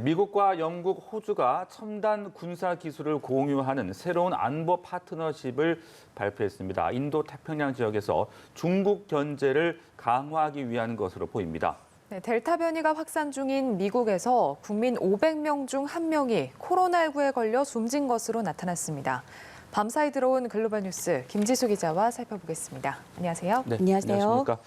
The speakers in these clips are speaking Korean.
미국과 영국, 호주가 첨단 군사 기술을 공유하는 새로운 안보 파트너십을 발표했습니다. 인도 태평양 지역에서 중국 견제를 강화하기 위한 것으로 보입니다. 네, 델타 변이가 확산 중인 미국에서 국민 500명 중 1명이 코로나19에 걸려 숨진 것으로 나타났습니다. 밤사이 들어온 글로벌 뉴스 김지수 기자와 살펴보겠습니다. 안녕하세요. 네, 안녕하세요. 안녕하십니까.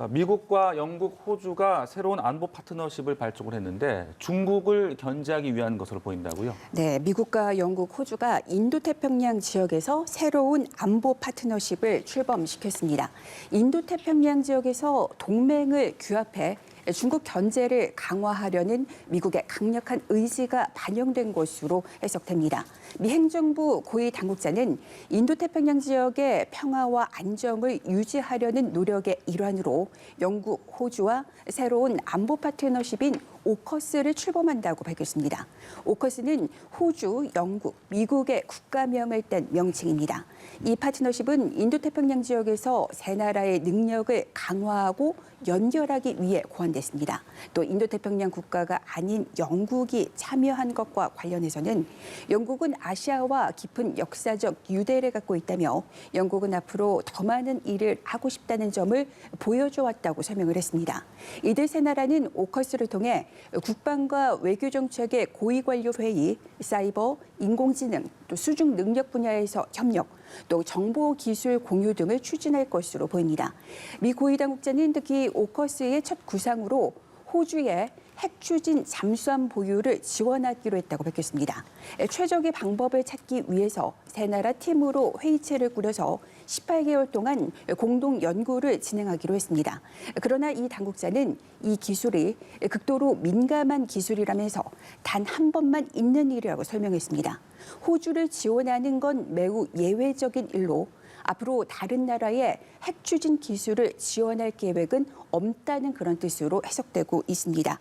미국과 영국, 호주가 새로운 안보 파트너십을 발족을 했는데 중국을 견제하기 위한 것으로 보인다고요? 네, 미국과 영국, 호주가 인도태평양 지역에서 새로운 안보 파트너십을 출범시켰습니다. 인도태평양 지역에서 동맹을 규합해 중국 견제를 강화하려는 미국의 강력한 의지가 반영된 것으로 해석됩니다. 미 행정부 고위 당국자는 인도태평양 지역의 평화와 안정을 유지하려는 노력의 일환으로 영국, 호주와 새로운 안보 파트너십인 오커스를 출범한다고 밝혔습니다. 오커스는 호주, 영국, 미국의 국가명을 딴 명칭입니다. 이 파트너십은 인도태평양 지역에서 세 나라의 능력을 강화하고 연결하기 위해 고안됐습니다. 또 인도태평양 국가가 아닌 영국이 참여한 것과 관련해서는 영국은 아시아와 깊은 역사적 유대를 갖고 있다며 영국은 앞으로 더 많은 일을 하고 싶다는 점을 보여줘 왔다고 설명을 했습니다. 이들 세 나라는 오커스를 통해 국방과 외교정책의 고위관료 회의, 사이버, 인공지능, 또 수중 능력 분야에서 협력, 또 정보기술 공유 등을 추진할 것으로 보입니다. 미 고위 당국자는 특히 오커스의 첫 구상으로 호주의 핵 추진 잠수함 보유를 지원하기로 했다고 밝혔습니다. 최적의 방법을 찾기 위해서 세 나라 팀으로 회의체를 꾸려서 18개월 동안 공동 연구를 진행하기로 했습니다. 그러나 이 당국자는 이 기술이 극도로 민감한 기술이라면서 단 한 번만 있는 일이라고 설명했습니다. 호주를 지원하는 건 매우 예외적인 일로 앞으로 다른 나라의 핵 추진 기술을 지원할 계획은 없다는 그런 뜻으로 해석되고 있습니다.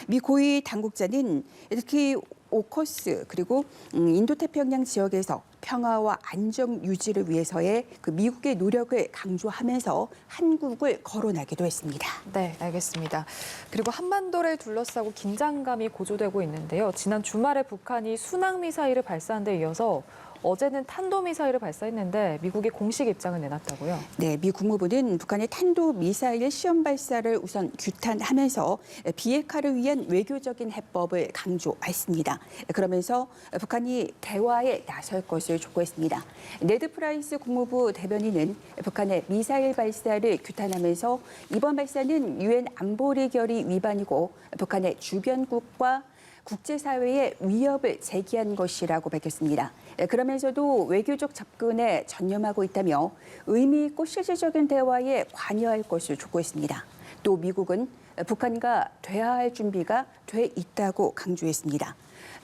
미 고위 당국자는 특히 오커스 그리고 인도태평양 지역에서 평화와 안정 유지를 위해서의 그 미국의 노력을 강조하면서 한국을 거론하기도 했습니다. 네, 알겠습니다. 그리고 한반도를 둘러싸고 긴장감이 고조되고 있는데요. 지난 주말에 북한이 순항미사일을 발사한 데 이어서 어제는 탄도미사일을 발사했는데 미국이 공식 입장을 내놨다고요? 네, 미 국무부는 북한의 탄도미사일 시험 발사를 우선 규탄하면서 비핵화를 위한 외교적인 해법을 강조했습니다. 그러면서 북한이 대화에 나설 것을 촉구했습니다. 네드 프라이스 국무부 대변인은 북한의 미사일 발사를 규탄하면서 이번 발사는 유엔 안보리 결의 위반이고 북한의 주변국과 국제사회의 위협을 제기한 것이라고 밝혔습니다. 그러면서도 외교적 접근에 전념하고 있다며 의미 있고 실질적인 대화에 관여할 것을 촉구했습니다. 또 미국은 북한과 대화할 준비가 돼 있다고 강조했습니다.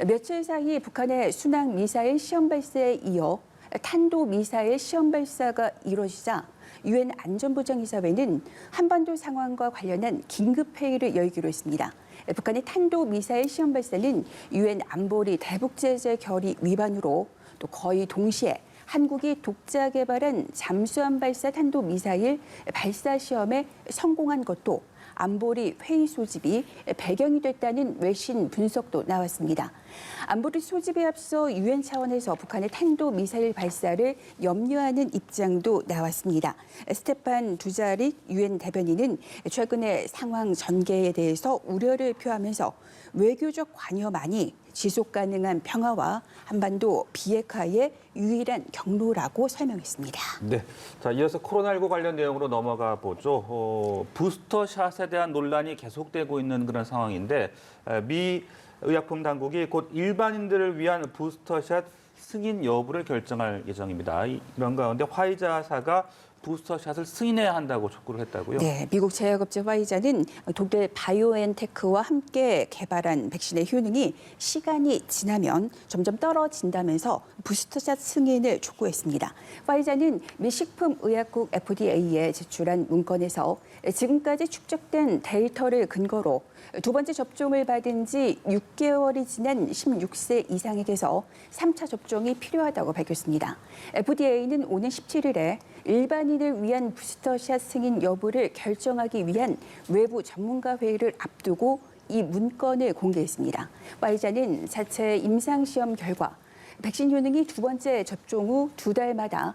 며칠 사이 북한의 순항 미사일 시험 발사에 이어 탄도미사일 시험 발사가 이루어지자 유엔 안전보장이사회는 한반도 상황과 관련한 긴급회의를 열기로 했습니다. 북한의 탄도미사일 시험 발사는 유엔 안보리 대북제재 결의 위반으로 또 거의 동시에 한국이 독자 개발한 잠수함 발사 탄도미사일 발사 시험에 성공한 것도 안보리 회의 소집이 배경이 됐다는 외신 분석도 나왔습니다. 안보리 소집에 앞서 유엔 차원에서 북한의 탄도미사일 발사를 염려하는 입장도 나왔습니다. 스테판 두자릭 유엔 대변인은 최근의 상황 전개에 대해서 우려를 표하면서 외교적 관여만이 지속 가능한 평화와 한반도 비핵화의 유일한 경로라고 설명했습니다. 네, 자 이어서 코로나19 관련 내용으로 넘어가 보죠. 부스터샷에 대한 논란이 계속되고 있는 그런 상황인데 미 의약품 당국이 곧 일반인들을 위한 부스터샷 승인 여부를 결정할 예정입니다. 이런 가운데 화이자사가 부스터샷을 승인해야 한다고 촉구를 했다고요? 네, 미국 제약업체 화이자는 독일 바이오엔테크와 함께 개발한 백신의 효능이 시간이 지나면 점점 떨어진다면서 부스터샷 승인을 촉구했습니다. 화이자는 미 식품의약국 FDA에 제출한 문건에서 지금까지 축적된 데이터를 근거로 두 번째 접종을 받은 지 6개월이 지난 16세 이상에게서 3차 접종이 필요하다고 밝혔습니다. FDA는 오는 17일에 일반인을 위한 부스터샷 승인 여부를 결정하기 위한 외부 전문가 회의를 앞두고 이 문건을 공개했습니다. 화이자는 자체 임상시험 결과 백신 효능이 두 번째 접종 후 2달마다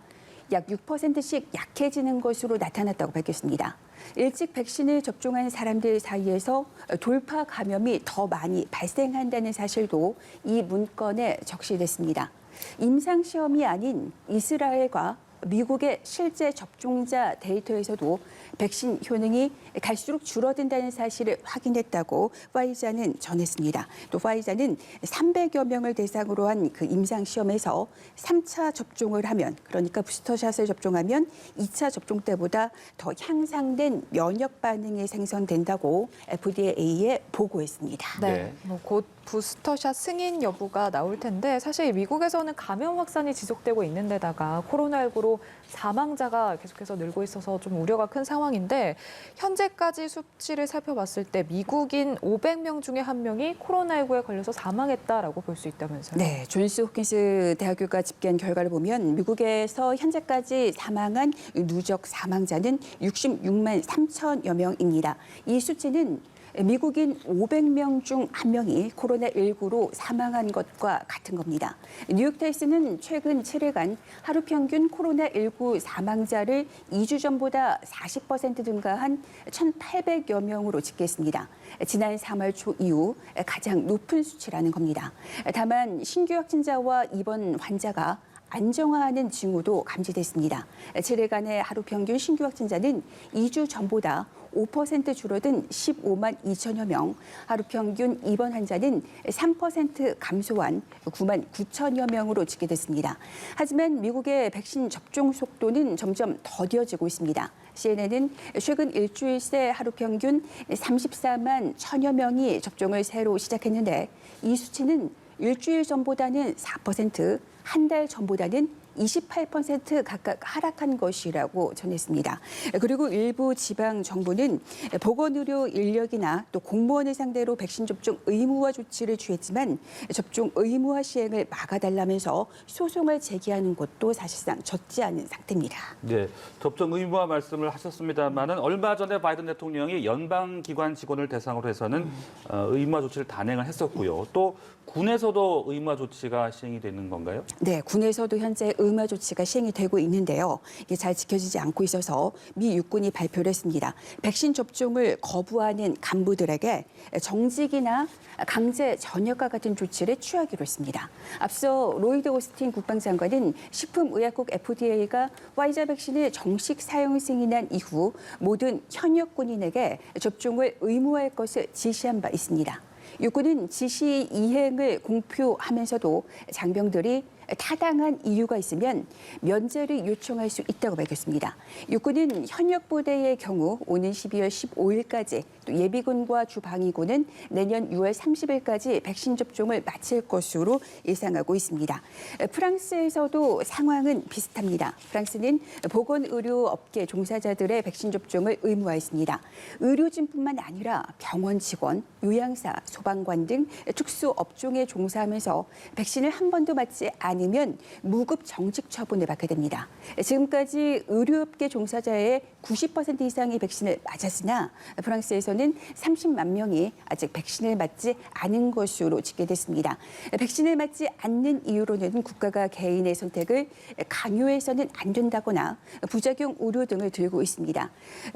약 6%씩 약해지는 것으로 나타났다고 밝혔습니다. 일찍 백신을 접종한 사람들 사이에서 돌파 감염이 더 많이 발생한다는 사실도 이 문건에 적시됐습니다. 임상시험이 아닌 이스라엘과 미국의 실제 접종자 데이터에서도 백신 효능이 갈수록 줄어든다는 사실을 확인했다고 화이자는 전했습니다. 또 화이자는 300여 명을 대상으로 한 그 임상시험에서 3차 접종을 하면, 그러니까 부스터샷을 접종하면 2차 접종 때보다 더 향상된 면역 반응이 생성된다고 FDA에 보고했습니다. 네, 곧 부스터샷 승인 여부가 나올 텐데 사실 미국에서는 감염 확산이 지속되고 있는 데다가 코로나19로 사망자가 계속해서 늘고 있어서 좀 우려가 큰 상황인데 현재까지 수치를 살펴봤을 때 미국인 500명 중에 1명이 코로나19에 걸려서 사망했다라고 볼 수 있다면서요? 네, 존스 홉킨스 대학교가 집계한 결과를 보면 미국에서 현재까지 사망한 누적 사망자는 66만 3천여 명입니다. 이 수치는 미국인 500명 중 1명이 코로나19로 사망한 것과 같은 겁니다. 뉴욕타임스는 최근 7일간 하루 평균 코로나19 사망자를 2주 전보다 40% 증가한 1,800여 명으로 집계했습니다. 지난 3월 초 이후 가장 높은 수치라는 겁니다. 다만 신규 확진자와 입원 환자가 안정화하는 징후도 감지됐습니다. 7일간의 하루 평균 신규 확진자는 2주 전보다 5% 줄어든 15만 2천여 명, 하루 평균 입원 환자는 3% 감소한 9만 9천여 명으로 집계됐습니다. 하지만 미국의 백신 접종 속도는 점점 더뎌지고 있습니다. CNN은 최근 일주일 새 하루 평균 34만 1천여 명이 접종을 새로 시작했는데 이 수치는 일주일 전보다는 4%, 한 달 전보다는 28% 각각 하락한 것이라고 전했습니다. 그리고 일부 지방 정부는 보건의료 인력이나 또 공무원을 상대로 백신 접종 의무화 조치를 취했지만 접종 의무화 시행을 막아달라면서 소송을 제기하는 것도 사실상 적지 않은 상태입니다. 네, 접종 의무화 말씀을 하셨습니다만은 얼마 전에 바이든 대통령이 연방기관 직원을 대상으로 해서는 의무화 조치를 단행을 했었고요. 또 군에서도 의무화 조치가 시행이 되는 건가요? 네, 군에서도 현재 의무화 조치가 시행이 되고 있는데요. 이게 잘 지켜지지 않고 있어서 미 육군이 발표를 했습니다. 백신 접종을 거부하는 간부들에게 정직이나 강제 전역과 같은 조치를 취하기로 했습니다. 앞서 로이드 오스틴 국방장관은 식품의약국 FDA가 화이자 백신을 정식 사용 승인한 이후 모든 현역 군인에게 접종을 의무화할 것을 지시한 바 있습니다. 육군은 지시 이행을 공표하면서도 장병들이 타당한 이유가 있으면 면제를 요청할 수 있다고 밝혔습니다. 육군은 현역 부대의 경우 오는 12월 15일까지 또 예비군과 주방위군은 내년 6월 30일까지 백신 접종을 마칠 것으로 예상하고 있습니다. 프랑스에서도 상황은 비슷합니다. 프랑스는 보건의료업계 종사자들의 백신 접종을 의무화했습니다. 의료진뿐만 아니라 병원 직원, 요양사, 소방관 등 특수 업종에 종사하면서 백신을 한 번도 맞지 않으면 무급 정직 처분을 받게 됩니다. 지금까지 의료업계 종사자의 90% 이상이 백신을 맞았으나 프랑스에서는 30만 명이 아직 백신을 맞지 않은 것으로 집계됐습니다. 백신을 맞지 않는 이유로는 국가가 개인의 선택을 강요해서는 안 된다거나 부작용 우려 등을 들고 있습니다.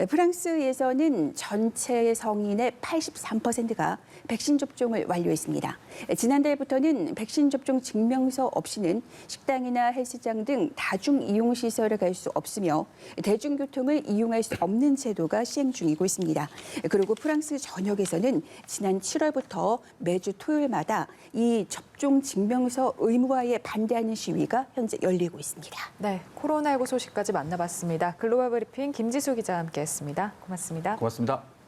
프랑스에서는 전체 성인의 83%가 백신 접종을 완료했습니다. 지난달부터는 백신 접종 증명서 없이는 식당이나 헬스장 등 다중 이용 시설에 갈 수 없으며 대중교통을 이용할 수 없는 제도가 시행 중이고 있습니다. 그리고 프랑스 전역에서는 지난 7월부터 매주 토요일마다 이 접종 증명서 의무화에 반대하는 시위가 현재 열리고 있습니다. 네, 코로나19 소식까지 만나봤습니다. 글로벌 브리핑 김지수 기자와 함께했습니다. 고맙습니다. 고맙습니다.